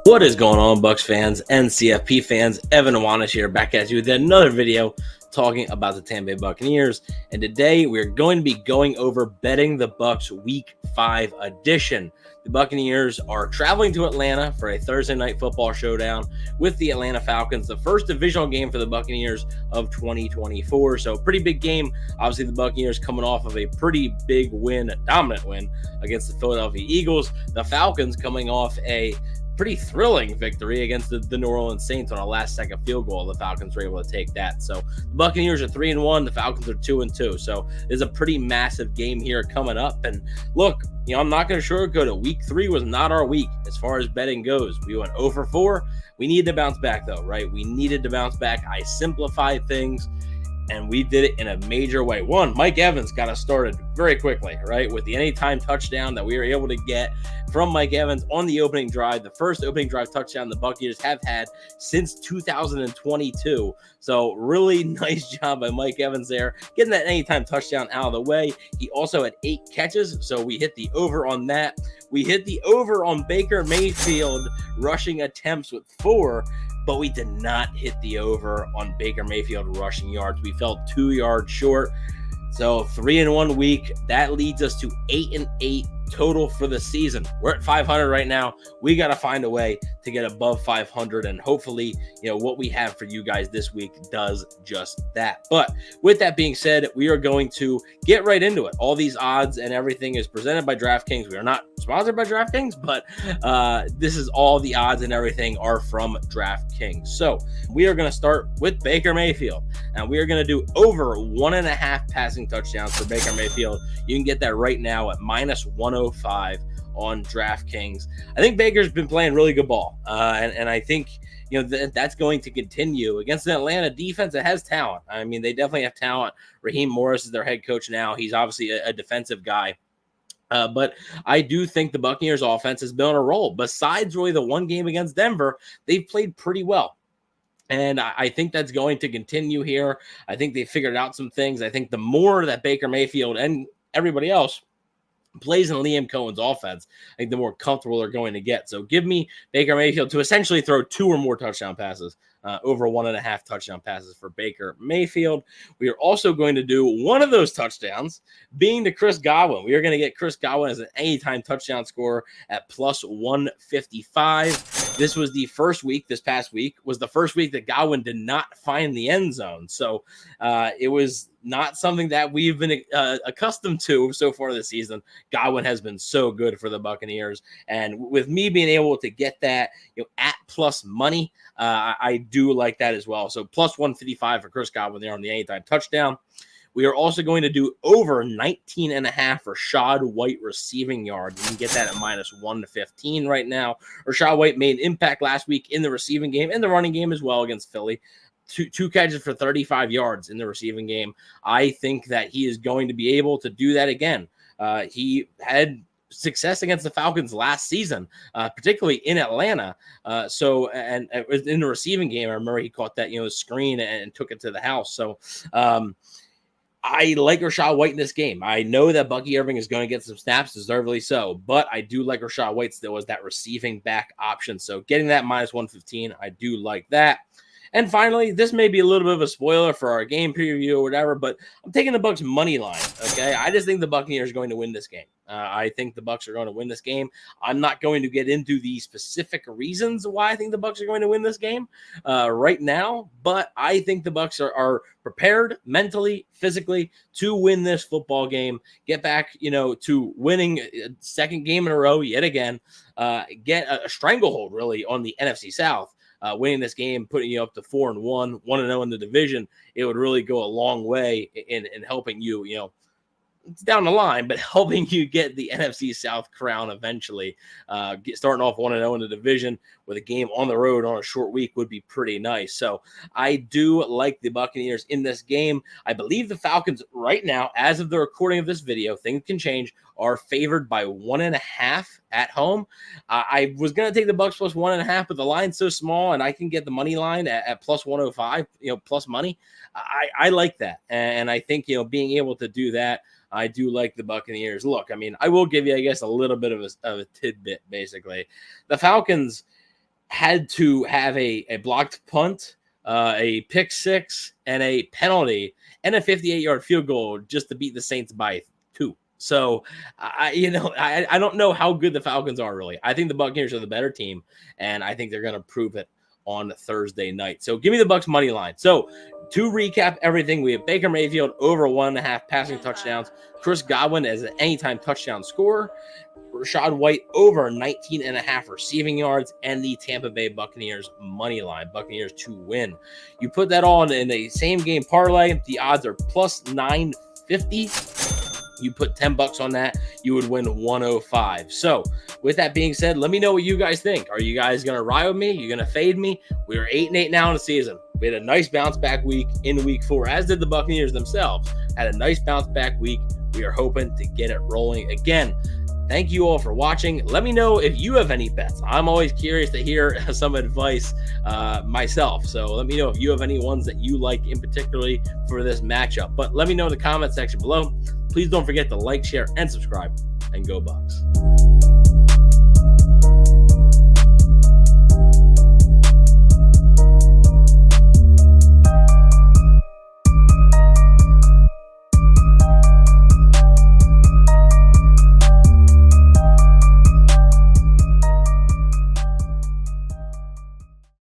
What is going on, Bucs fans and CFP fans? Evan Wanish here, back at you with another video talking about the Tampa Bay Buccaneers. And today we're going to be going over Betting the Bucs Week 5 edition. The Buccaneers are traveling to Atlanta for a Thursday night football showdown with the Atlanta Falcons, the first divisional game for the Buccaneers of 2024. So pretty big game. Obviously, the Buccaneers coming off of a pretty big win, a dominant win against the Philadelphia Eagles. The Falcons coming off a pretty thrilling victory against the New Orleans Saints on a last-second field goal. The Falcons were able to take that. So the Buccaneers are 3-1. The Falcons are 2-2. So there's a pretty massive game here coming up. And look, I'm not going to sugarcoat it. Week 3 was not our week as far as betting goes. We went 0 for 4. We needed to bounce back, though, right? We needed to bounce back. I simplified things, and we did it in a major way. One, Mike Evans got us started very quickly, right? With the anytime touchdown that we were able to get from Mike Evans on the opening drive, the first opening drive touchdown the Buccaneers have had since 2022. So really nice job by Mike Evans there, getting that anytime touchdown out of the way. He also had 8 catches, so we hit the over on that. We hit the over on Baker Mayfield rushing attempts with 4, but we did not hit the over on Baker Mayfield rushing yards. We fell 2 yards short. So 3-1 week. That leads us to 8-8 total for the season. We're at 500 right now. We got to find a way to get above 500, and hopefully, what we have for you guys this week does just that. But with that being said, we are going to get right into it. All these odds and everything is presented by DraftKings. We are not sponsored by DraftKings, but this is all the odds and everything are from DraftKings. So we are going to start with Baker Mayfield, and we are going to do over 1.5 passing touchdowns for Baker Mayfield. You can get that right now at -105 on DraftKings. I think Baker's been playing really good ball, and I think that's going to continue against an Atlanta defense that has talent. I mean, they definitely have talent. Raheem Morris is their head coach now. He's obviously a defensive guy. But I do think the Buccaneers offense has been on a roll. Besides really the one game against Denver, they've played pretty well. And I think that's going to continue here. I think they figured out some things. I think the more that Baker Mayfield and everybody else plays in Liam Cohen's offense, I think the more comfortable they're going to get. So give me Baker Mayfield to essentially throw 2 or more touchdown passes, over 1.5 touchdown passes for Baker Mayfield. We are also going to do one of those touchdowns being to Chris Godwin. We are going to get Chris Godwin as an anytime touchdown scorer at +155. This was the first week. This past week was the first week that Godwin did not find the end zone. So it was not something that we've been accustomed to so far this season. Godwin has been so good for the Buccaneers. And with me being able to get that at plus money, I do like that as well. So +155 for Chris Godwin there on the anytime touchdown. We are also going to do over 19.5 Rashad White receiving yards. You can get that at -115 right now. Rashad White made an impact last week in the receiving game and the running game as well against Philly. Two catches for 35 yards in the receiving game. I think that he is going to be able to do that again. He had success against the Falcons last season, particularly in Atlanta. And in the receiving game, I remember he caught that screen and took it to the house. So I like Rashad White in this game. I know that Bucky Irving is going to get some snaps, deservedly so, but I do like Rashad White still as that receiving back option. So getting that -115, I do like that. And finally, this may be a little bit of a spoiler for our game preview or whatever, but I'm taking the Bucs money line, okay? I just think the Buccaneers are going to win this game. I think the Bucs are going to win this game. I'm not going to get into the specific reasons why I think the Bucs are going to win this game right now, but I think the Bucs are prepared mentally, physically to win this football game, get back, to winning a second game in a row yet again, get a stranglehold really on the NFC South. Winning this game, putting you up to 4-1, 1-0 in the division, it would really go a long way in helping you, it's down the line, but helping you get the NFC South crown eventually. Starting off 1-0 in the division with a game on the road on a short week would be pretty nice. So I do like the Buccaneers in this game. I believe the Falcons right now, as of the recording of this video, things can change, are favored by 1.5 at home. I was going to take the Bucs plus 1.5, but the line's so small and I can get the money line at +105, plus money. I like that. And I think, being able to do that, I do like the Buccaneers. Look, I mean, I will give you, I guess, a little bit of a tidbit, basically. The Falcons, had to have a blocked punt, a pick six, and a penalty, and a 58-yard field goal just to beat the Saints by 2. So, I don't know how good the Falcons are, really. I think the Buccaneers are the better team, and I think they're going to prove it on Thursday night. So, give me the Bucs money line. So, to recap everything, we have Baker Mayfield over 1.5 passing touchdowns, Chris Godwin as an anytime touchdown scorer, Rashad White over 19.5 receiving yards, and the Tampa Bay Buccaneers money line. Buccaneers to win. You put that all in a same game parlay. The odds are plus 950. You put $10 on that, you would win 105. So with that being said, let me know what you guys think. Are you guys going to ride with me? You're going to fade me? We are 8-8 now in the season. We had a nice bounce back week in week 4, as did the Buccaneers themselves. Had a nice bounce back week. We are hoping to get it rolling again. Thank you all for watching. Let me know if you have any bets. I'm always curious to hear some advice myself. So let me know if you have any ones that you like in particularly for this matchup. But let me know in the comment section below. Please don't forget to like, share, and subscribe. And go Bucs.